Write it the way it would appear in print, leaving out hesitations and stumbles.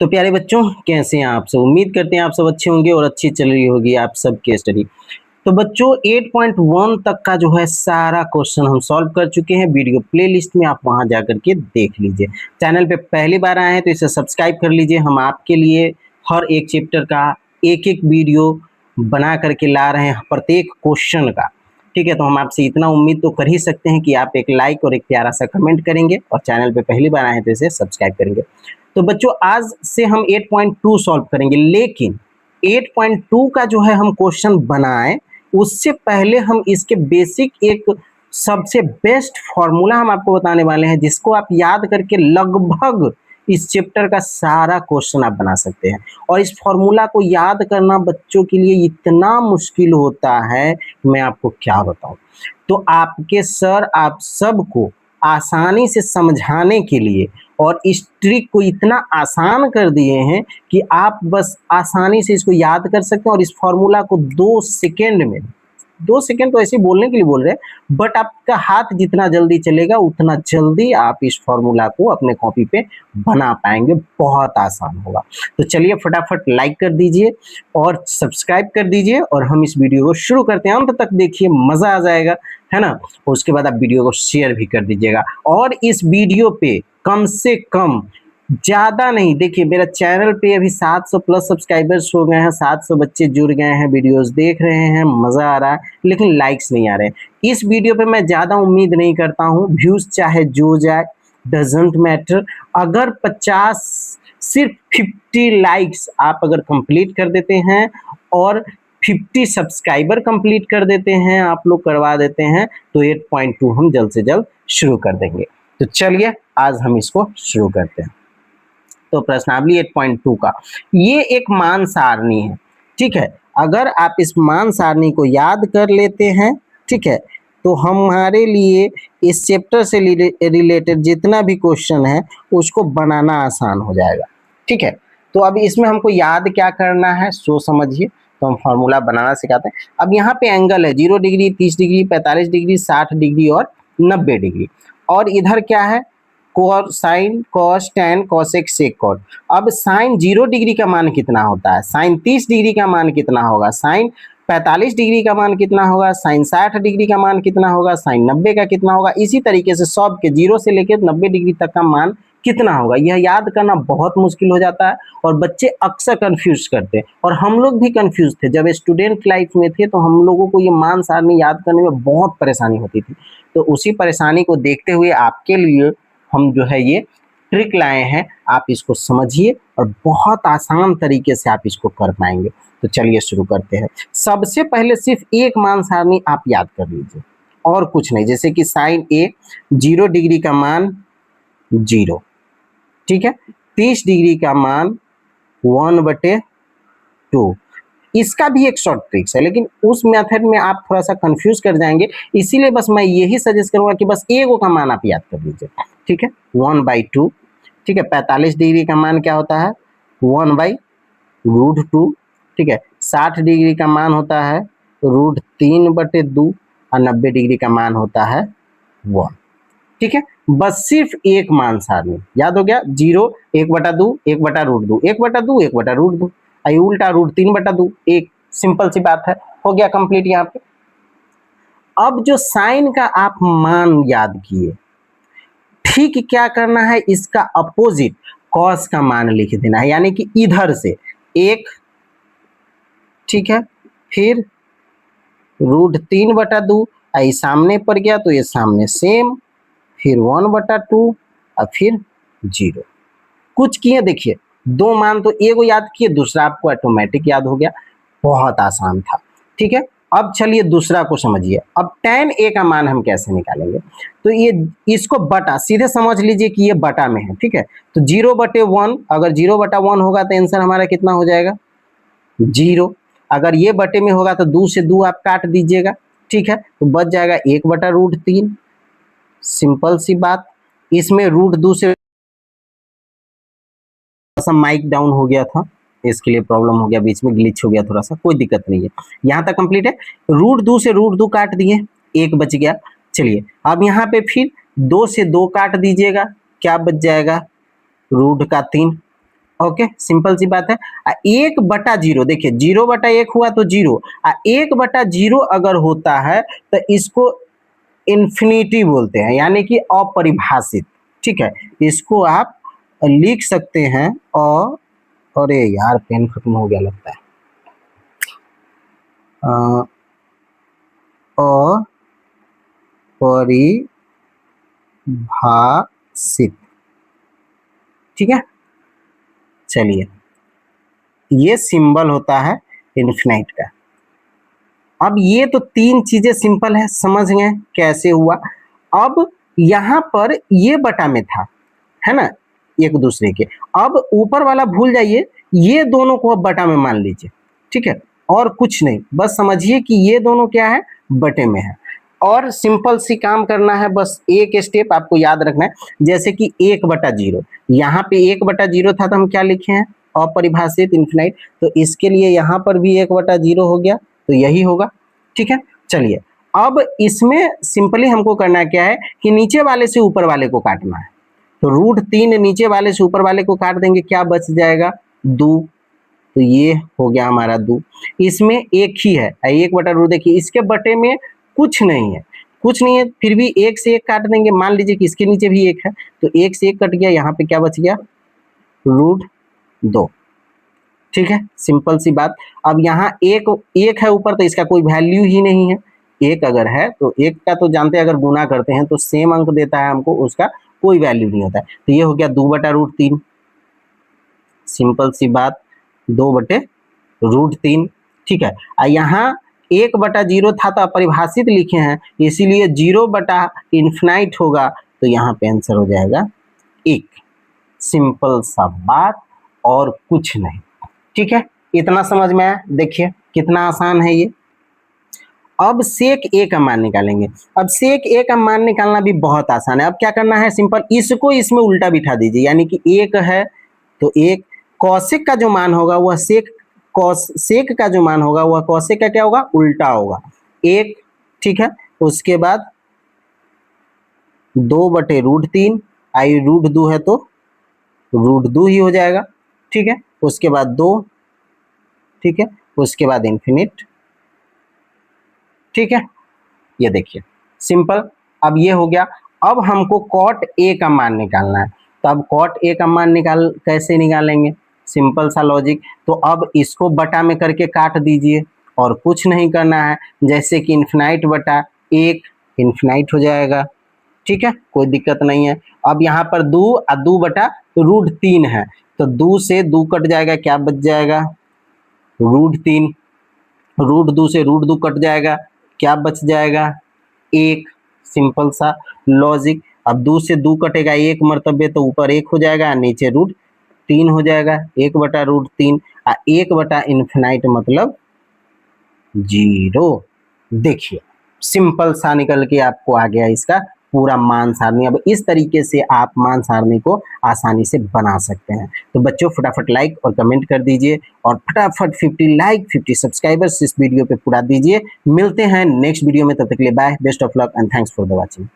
तो प्यारे बच्चों, कैसे हैं आप सब। उम्मीद करते हैं आप सब अच्छे होंगे और अच्छी चल रही होगी आप सबकी स्टडी। तो बच्चों 8.1 तक का जो है सारा क्वेश्चन हम सॉल्व कर चुके हैं। वीडियो प्लेलिस्ट में आप वहां जाकर के देख लीजिए। चैनल पे पहली बार आए हैं तो इसे सब्सक्राइब कर लीजिए। हम आपके लिए हर एक चैप्टर का एक एक वीडियो बना करके ला रहे हैं, प्रत्येक क्वेश्चन का। ठीक है, तो हम आपसे इतना उम्मीद तो कर ही सकते हैं कि आप एक लाइक और एक प्यारा सा कमेंट करेंगे और चैनल पे पहली बार आए हैं तो इसे सब्सक्राइब करेंगे। तो बच्चों आज से हम 8.2 सॉल्व करेंगे, लेकिन 8.2 का जो है हम क्वेश्चन बनाए उससे पहले हम इसके बेसिक एक सबसे बेस्ट फॉर्मूला हम आपको बताने वाले हैं, जिसको आप याद करके लगभग इस चैप्टर का सारा क्वेश्चन आप बना सकते हैं। और इस फॉर्मूला को याद करना बच्चों के लिए इतना मुश्किल होता है, मैं आपको क्या बताऊं। तो आपके सर आप सबको आसानी से समझाने के लिए और इस ट्रिक को इतना आसान कर दिए हैं कि आप बस आसानी से इसको याद कर सकते हैं और इस फॉर्मूला को 2 सेकेंड में, 2 सेकेंड तो ऐसे बोलने के लिए बोल रहे हैं, बट आपका हाथ जितना जल्दी चलेगा उतना जल्दी आप इस फॉर्मूला को अपने कॉपी पे बना पाएंगे। बहुत आसान होगा। तो चलिए फटाफट लाइक कर दीजिए और सब्सक्राइब कर दीजिए और हम इस वीडियो को शुरू करते हैं। अंत तक देखिए, मजा आ जाएगा, है ना। उसके बाद आप वीडियो को शेयर भी कर दीजिएगा और इस वीडियो पे कम से कम ज्यादा नहीं, देखिए मेरा चैनल पे अभी 700 प्लस सब्सक्राइबर्स हो गए हैं, 700 बच्चे जुड़ गए हैं, वीडियोस देख रहे हैं, मजा आ रहा है, लेकिन लाइक्स नहीं आ रहे हैं। इस वीडियो पे मैं ज्यादा उम्मीद नहीं करता हूँ, व्यूज चाहे जो जाए डजंट मैटर। अगर 50 सिर्फ 50 लाइक्स आप अगर कंप्लीट कर देते हैं और 50 सब्सक्राइबर कंप्लीट कर देते हैं, आप लोग करवा देते हैं, तो 8.2 हम जल्द से जल्द शुरू कर देंगे। तो चलिए आज हम इसको शुरू करते हैं। तो प्रश्नावली 8.2 का ये एक मान सारणी है। ठीक है, अगर आप इस मान सारणी को याद कर लेते हैं, ठीक है, तो हमारे लिए इस चैप्टर से रिलेटेड जितना भी क्वेश्चन है उसको बनाना आसान हो जाएगा। ठीक है, तो अब इसमें हमको याद क्या करना है सो समझिए। तो हम फॉर्मूला बनाना सिखाते हैं। अब यहाँ पे एंगल है 0 डिग्री, 30 डिग्री, 45 डिग्री, 60 डिग्री और 90 डिग्री। और इधर क्या है, साइन, कॉस, टैन, कॉसेक, सेक, कॉट। अब साइन 0 डिग्री का मान कितना होता है, साइन 30 डिग्री का मान कितना होगा, साइन 45 डिग्री का मान कितना होगा, साइन 60 डिग्री का मान कितना होगा, साइन 90 का कितना होगा। इसी तरीके से सब के 0 से लेकर 90 डिग्री तक का मान कितना होगा, यह याद करना बहुत मुश्किल हो जाता है और बच्चे अक्सर कंफ्यूज करते हैं। और हम लोग भी कंफ्यूज थे जब स्टूडेंट लाइफ में थे, तो हम लोगों को ये मान सारणी याद करने में बहुत परेशानी होती थी। तो उसी परेशानी को देखते हुए आपके लिए हम जो है ये ट्रिक लाए हैं, आप इसको समझिए और बहुत आसान तरीके से आप इसको कर पाएंगे। तो चलिए शुरू करते हैं। सबसे पहले सिर्फ एक मान सारणी आप याद कर लीजिए और कुछ नहीं। जैसे कि साइन ए 0 डिग्री का मान 0, ठीक है, 30 डिग्री का मान 1/2। इसका भी एक शॉर्ट ट्रिक्स है, लेकिन उस मेथड में आप थोड़ा सा कंफ्यूज कर जाएंगे, इसीलिए बस मैं यही सजेस्ट करूंगा कि बस एगो का मान आप याद कर लीजिए। ठीक है, 1/2। ठीक है, 45 डिग्री का मान क्या होता है, 1/√2। ठीक है, 60 डिग्री का मान होता है √3/2 और 90 डिग्री का मान होता है 1। ठीक है, बस सिर्फ एक मान सारणी याद हो गया। 0 1/2, 1/√2, 1/2, 1/√2, आई उल्टा √3/2। एक सिंपल सी बात है, हो गया कंप्लीट यहाँ पे। अब जो साइन का आप मान याद किए, ठीक क्या करना है, इसका अपोजिट कॉस का मान लिख देना है, यानी कि इधर से 1, ठीक है, फिर √3/2, आई सामने पर गया तो ये सामने सेम, फिर 1/2 और फिर 0। कुछ किए देखिए, दो मान तो एगो याद किए, दूसरा आपको ऑटोमेटिक याद हो गया। बहुत आसान था। ठीक है, अब चलिए दूसरा को समझिए। अब tan a का मान हम कैसे निकालेंगे, तो ये इसको बटा सीधे समझ लीजिए कि ये बटा में है। ठीक है, तो 0/1, अगर 0/1 होगा तो आंसर हमारा कितना हो जाएगा 0। अगर ये बटे में होगा तो 2 से 2 आप काट दीजिएगा। ठीक है, तो बच जाएगा 1/√3। सिंपल सी बात। इसमें √2 से माइक डाउन हो गया था, इसके लिए प्रॉब्लम हो गया, बीच में ग्लिच हो गया थोड़ा सा, कोई दिक्कत नहीं है, यहाँ तक कंप्लीट है। √2 से √2 काट दिए, 1 बच गया। चलिए अब यहाँ पे फिर 2 से 2 काट दीजिएगा, क्या बच जाएगा, √3। ओके, सिंपल सी बात है। 1/0 देखिए 0/1 हुआ तो 0, 1/0 अगर होता है तो इसको इन्फिनिटी बोलते हैं, यानी कि अपरिभाषित। ठीक है, इसको आप लिख सकते हैं। और अरे यार पेन खत्म हो गया लगता है। अपरिभाषित। ठीक है, चलिए ये सिंबल होता है इन्फिनाइट का। अब ये तो तीन चीजें सिंपल है, समझ गए कैसे हुआ। अब यहां पर ये बटा में था, है ना, एक दूसरे के। अब ऊपर वाला भूल जाइए, ये दोनों को अब बटा में मान लीजिए। ठीक है, और कुछ नहीं, बस समझिए कि ये दोनों क्या है, बटे में है। और सिंपल सी काम करना है, बस एक स्टेप आपको याद रखना है। जैसे कि 1/0, यहाँ पे 1/0 था तो हम क्या लिखे हैं, अपरिभाषित इन्फिनाइट। तो इसके लिए यहाँ पर भी 1/0 हो गया, तो यही होगा। ठीक है, चलिए अब इसमें सिंपली हमको करना क्या है कि नीचे वाले से ऊपर वाले को काटना है। तो √3 नीचे वाले से ऊपर वाले को काट देंगे, क्या बच जाएगा, 2। तो ये हो गया हमारा 2। इसमें एक ही है, 1/√, देखिए इसके बटे में कुछ नहीं है, कुछ नहीं है, फिर भी 1 से 1 काट देंगे। मान लीजिए कि इसके नीचे भी 1 है, तो 1 से 1 कट गया, यहाँ पे क्या बच गया, √2। ठीक है, सिंपल सी बात। अब यहाँ एक है ऊपर, तो इसका कोई वैल्यू ही नहीं है। एक अगर है तो एक का तो जानते हैं, अगर गुना करते हैं तो सेम अंक देता है हमको, उसका कोई वैल्यू नहीं होता है। तो ये हो गया 2/√3, सिंपल सी बात, 2/√3। ठीक है, यहाँ 1/0 था तो अपरिभाषित लिखे हैं, इसीलिए 0/∞ होगा, तो यहाँ पे आंसर हो जाएगा 1। सिंपल सा बात और कुछ नहीं। ठीक है, इतना समझ में आया, देखिए कितना आसान है ये। अब सेक ए का मान निकालेंगे। अब सेक ए का मान निकालना भी बहुत आसान है। अब क्या करना है, सिंपल इसको इसमें उल्टा बिठा दीजिए, यानी कि 1 है तो 1, कौशिक का जो मान होगा वह सेक का जो मान होगा वह कौशिक का क्या होगा, उल्टा होगा, 1। ठीक है, उसके बाद 2/√3, आई √2 है तो √2 ही हो जाएगा। ठीक है, उसके बाद 2, ठीक है, उसके बाद इन्फिनिट। ठीक है, ये देखिए सिंपल। अब ये हो गया। अब हमको कॉट ए का मान निकालना है। तो अब कॉट ए का मान कैसे निकालेंगे, सिंपल सा लॉजिक। तो अब इसको बटा में करके काट दीजिए, और कुछ नहीं करना है, जैसे कि इन्फिनाइट बटा 1 इन्फिनाइट हो जाएगा। ठीक है, कोई दिक्कत नहीं है। अब यहाँ पर 2 और 2/√3 है, तो 2 से 2 कट जाएगा, क्या बच जाएगा, √3। √2 से √2 कट जाएगा, क्या बच जाएगा, 1। सिंपल सा लॉजिक। अब 2 से 2 कटेगा 1 मरतबे, तो ऊपर 1 हो जाएगा, नीचे √3 हो जाएगा, 1/√3। 1/∞ मतलब 0। देखिए सिंपल सा निकल के आपको आ गया इसका पूरा मान सारणी। अब इस तरीके से आप मान सारणी को आसानी से बना सकते हैं। तो बच्चों फटाफट लाइक और कमेंट कर दीजिए, और फटाफट 50 लाइक 50 सब्सक्राइबर्स इस वीडियो पे पूरा दीजिए। मिलते हैं नेक्स्ट वीडियो में, तब तक के लिए bye, best of luck and thanks for the watching.